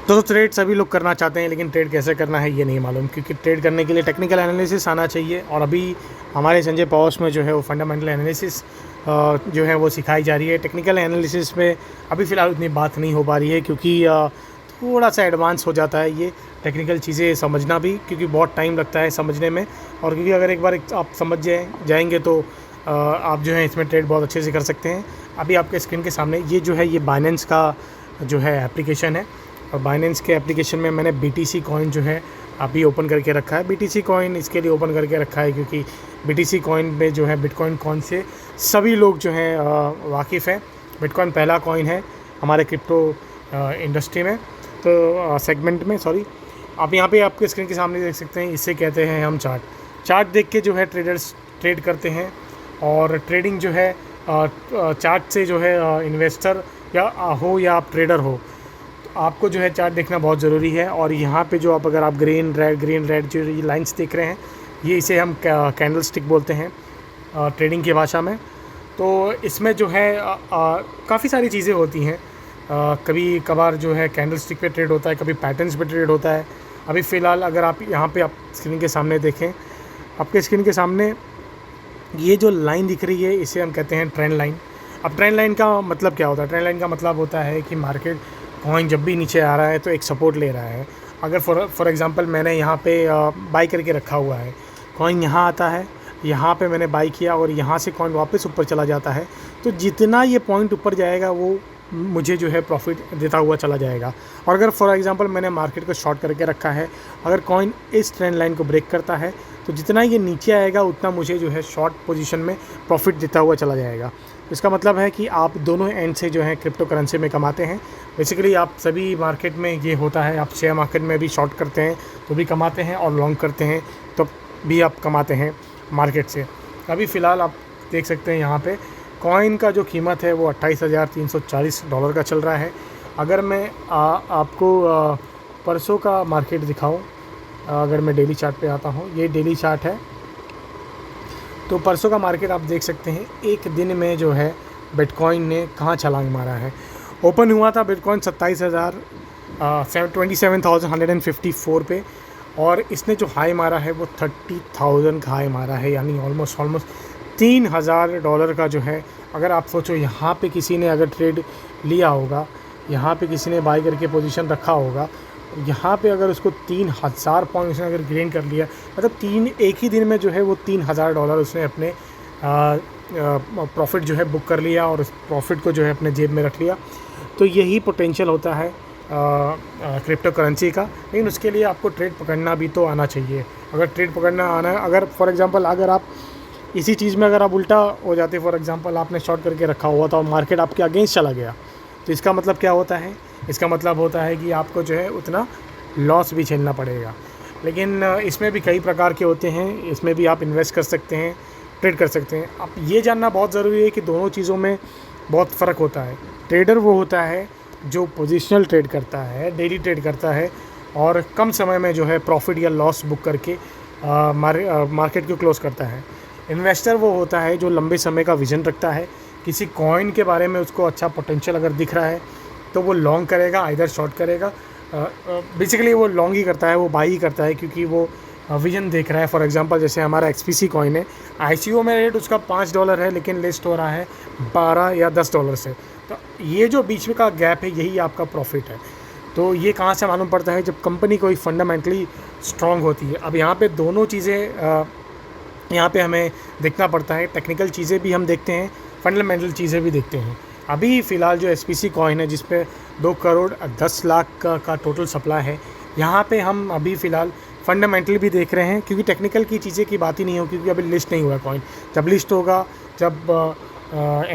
तो ट्रेड सभी लोग करना चाहते हैं, लेकिन ट्रेड कैसे करना है ये नहीं मालूम, क्योंकि ट्रेड करने के लिए टेक्निकल एनालिसिस आना चाहिए। और अभी हमारे संजय पावर्स में जो है वो फंडामेंटल एनालिसिस जो है वो सिखाई जा रही है। टेक्निकल एनालिसिस में अभी फ़िलहाल उतनी बात नहीं हो पा रही है, क्योंकि थोड़ा सा एडवांस हो जाता है ये टेक्निकल चीज़ें समझना भी, क्योंकि बहुत टाइम लगता है समझने में। और क्योंकि अगर एक बार आप समझ जाएंगे तो आप जो है इसमें ट्रेड बहुत अच्छे से कर सकते हैं। अभी आपके स्क्रीन के सामने ये जो है ये बाइनेंस का जो है एप्लीकेशन है, और बाइनेंस के एप्लीकेशन में मैंने BTC कॉइन जो है अभी ओपन करके रखा है। BTC कॉइन इसके लिए ओपन करके रखा है क्योंकि BTC कॉइन में जो है बिटकॉइन कॉइन से सभी लोग जो हैं वाकिफ़ हैं। बिटकॉइन पहला कॉइन है हमारे क्रिप्टो इंडस्ट्री में, तो सेगमेंट में, सॉरी। आप यहाँ पे आपके स्क्रीन के सामने देख सकते हैं, इसे कहते हैं हम चार्ट देख के जो है ट्रेडर्स ट्रेड करते हैं। और ट्रेडिंग जो है चार्ट से जो है इन्वेस्टर हो या आप ट्रेडर हो, तो आपको जो है चार्ट देखना बहुत ज़रूरी है। और यहाँ पे जो अगर आप ग्रीन रेड जो ये लाइंस देख रहे हैं, ये इसे हम कैंडल स्टिक बोलते हैं ट्रेडिंग की भाषा में। तो इसमें जो है काफ़ी सारी चीज़ें होती हैं। कभी कभार जो है कैंडल स्टिक पे ट्रेड होता है, कभी पैटर्न्स पे ट्रेड होता है। अभी फ़िलहाल अगर आप यहाँ पे आप स्क्रीन के सामने देखें, आपके स्क्रीन के सामने ये जो लाइन दिख रही है इसे हम कहते हैं ट्रेंड लाइन। अब ट्रेंड लाइन का मतलब क्या होता है? ट्रेंड लाइन का मतलब होता है कि मार्केट कॉइन जब भी नीचे आ रहा है तो एक सपोर्ट ले रहा है। अगर फॉर एग्ज़ाम्पल मैंने यहाँ पे बाई करके रखा हुआ है, कॉइन यहाँ आता है, यहाँ पे मैंने बाई किया और यहाँ से कॉइन वापस ऊपर चला जाता है, तो जितना ये पॉइंट ऊपर जाएगा वो मुझे जो है प्रॉफिट देता हुआ चला जाएगा। और अगर फॉर एग्ज़ाम्पल मैंने मार्केट को शॉर्ट करके रखा है, अगर कॉइन इस ट्रेंड लाइन को ब्रेक करता है तो जितना ये नीचे आएगा उतना मुझे जो है शॉर्ट पोजीशन में प्रॉफिट देता हुआ चला जाएगा। इसका मतलब है कि आप दोनों एंड से जो है क्रिप्टो करेंसी में कमाते हैं। बेसिकली आप सभी मार्केट में ये होता है, आप शेयर मार्केट में भी शॉर्ट करते हैं तो भी कमाते हैं, और लॉन्ग करते हैं तो भी आप कमाते हैं मार्केट से। अभी फ़िलहाल आप देख सकते हैं यहाँ पे कॉइन का जो कीमत है वो $28,340 का चल रहा है। अगर मैं आपको परसों का मार्केट दिखाऊं, अगर मैं डेली चार्ट पे आता हूं, ये डेली चार्ट है, तो परसों का मार्केट आप देख सकते हैं एक दिन में जो है बिटकॉइन ने कहाँ छलांग मारा है। ओपन हुआ था बिटकॉइन 27,154 पे, और इसने जो हाई मारा है वो 30,000 का हाई मारा है, यानी ऑलमोस्ट $3,000 का जो है। अगर आप सोचो यहाँ पे किसी ने अगर ट्रेड लिया होगा, यहाँ पे किसी ने बाई करके पोजीशन रखा होगा, यहाँ पे अगर उसको 3,000 पॉइंट उसने अगर गेन कर लिया, मतलब एक ही दिन में जो है वो $3,000 उसने अपने प्रॉफिट जो है बुक कर लिया और उस प्रॉफिट को जो है अपने जेब में रख लिया। तो यही पोटेंशियल होता है क्रिप्टो करेंसी का। लेकिन उसके लिए आपको ट्रेड पकड़ना भी तो आना चाहिए। अगर ट्रेड पकड़ना आना है, अगर फॉर एग्ज़ाम्पल अगर आप इसी चीज़ में अगर आप उल्टा हो जाते, फॉर एग्ज़ाम्पल आपने शॉर्ट करके रखा हुआ था और मार्केट आपके अगेंस्ट चला गया, तो इसका मतलब क्या होता है? इसका मतलब होता है कि आपको जो है उतना लॉस भी झेलना पड़ेगा। लेकिन इसमें भी कई प्रकार के होते हैं, इसमें भी आप इन्वेस्ट कर सकते हैं, ट्रेड कर सकते हैं। आप ये जानना बहुत ज़रूरी है कि दोनों चीज़ों में बहुत फ़र्क होता है। ट्रेडर वो होता है जो पोजिशनल ट्रेड करता है, डेली ट्रेड करता है और कम समय में जो है प्रॉफिट या लॉस बुक करके मार्केट को क्लोज़ करता है। इन्वेस्टर वो होता है जो लंबे समय का विज़न रखता है। किसी कॉइन के बारे में उसको अच्छा पोटेंशियल अगर दिख रहा है तो वो लॉन्ग करेगा, आइदर शॉर्ट करेगा। बेसिकली वो लॉन्ग ही करता है, वो बाई ही करता है, क्योंकि वो विजन देख रहा है। फॉर एग्जांपल जैसे हमारा XPC कॉइन है, ICO में रेट उसका $5 है, लेकिन लिस्ट हो रहा है $12 या $10 से। तो ये जो बीच में का गैप है, यही आपका प्रॉफिट है। तो ये कहाँ से मालूम पड़ता है? जब कंपनी कोई फंडामेंटली स्ट्रॉन्ग होती है। अब यहाँ पे दोनों चीज़ें यहाँ पे हमें देखना पड़ता है। टेक्निकल चीज़ें भी हम देखते हैं, फंडामेंटल चीज़ें भी देखते हैं। अभी फ़िलहाल जो SPC कॉइन है, जिस पे 2,10,00,000 का टोटल सप्लाई है, यहाँ पे हम अभी फ़िलहाल फंडामेंटल भी देख रहे हैं, क्योंकि टेक्निकल की चीज़ें की बात ही नहीं हो, क्योंकि अभी लिस्ट नहीं हुआ है कॉइन। जब लिस्ट होगा, जब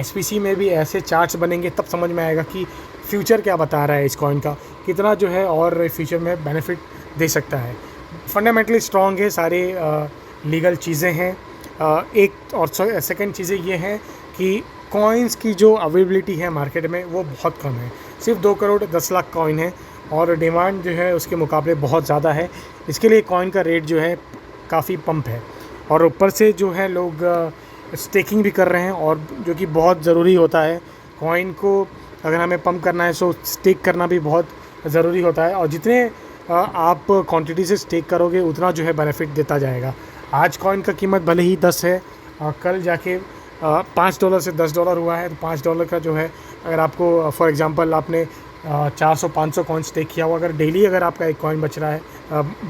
SPC में भी ऐसे चार्ट्स बनेंगे, तब समझ में आएगा कि फ्यूचर क्या बता रहा है इस कॉइन का, कितना जो है और फ्यूचर में बेनिफिट दे सकता है। फंडामेंटली स्ट्रॉन्ग है, सारे लीगल चीज़ें हैं। एक और सेकंड चीज़ें ये हैं कि कॉइन्स की जो अवेलेबिलिटी है मार्केट में वो बहुत कम है। सिर्फ 2,10,00,000 कॉइन है और डिमांड जो है उसके मुकाबले बहुत ज़्यादा है। इसके लिए कॉइन का रेट जो है काफ़ी पंप है, और ऊपर से जो है लोग स्टेकिंग भी कर रहे हैं, और जो कि बहुत ज़रूरी होता है। कॉइन को अगर हमें पंप करना है तो स्टेक करना भी बहुत ज़रूरी होता है, और जितने आप क्वांटिटी से स्टेक करोगे उतना जो है बेनिफिट देता जाएगा। आज कॉइन का कीमत भले ही 10 है, कल जाके $5 से $10 हुआ है, तो $5 का जो है, अगर आपको फॉर एग्ज़ाम्पल आपने 400-500 कॉइन स्टेक किया हुआ, अगर डेली अगर आपका एक कॉइन बच रहा है,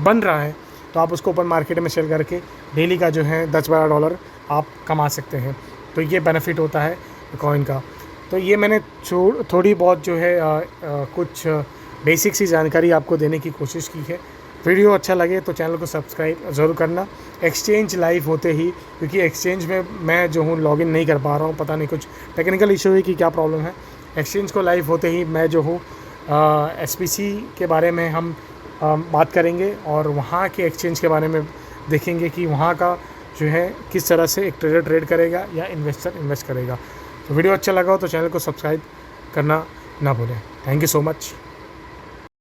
बन रहा है, तो आप उसको ओपन मार्केट में सेल करके डेली का जो है $10-12 आप कमा सकते हैं। तो ये बेनिफिट होता है कॉइन का। तो ये मैंने थोड़ी बहुत जो है कुछ बेसिक सी जानकारी आपको देने की कोशिश की है। वीडियो अच्छा लगे तो चैनल को सब्सक्राइब ज़रूर करना। एक्सचेंज लाइव होते ही, क्योंकि एक्सचेंज में मैं जो हूँ लॉगिन नहीं कर पा रहा हूँ, पता नहीं कुछ टेक्निकल इशू है कि क्या प्रॉब्लम है। एक्सचेंज को लाइव होते ही मैं जो हूँ SPC के बारे में हम बात करेंगे, और वहाँ के एक्सचेंज के बारे में देखेंगे कि वहाँ का जो है किस तरह से एक ट्रेडर ट्रेड करेगा या इन्वेस्टर इन्वेस्ट करेगा। तो वीडियो अच्छा लगा हो तो चैनल को सब्सक्राइब करना ना भूलें। Thank you so much.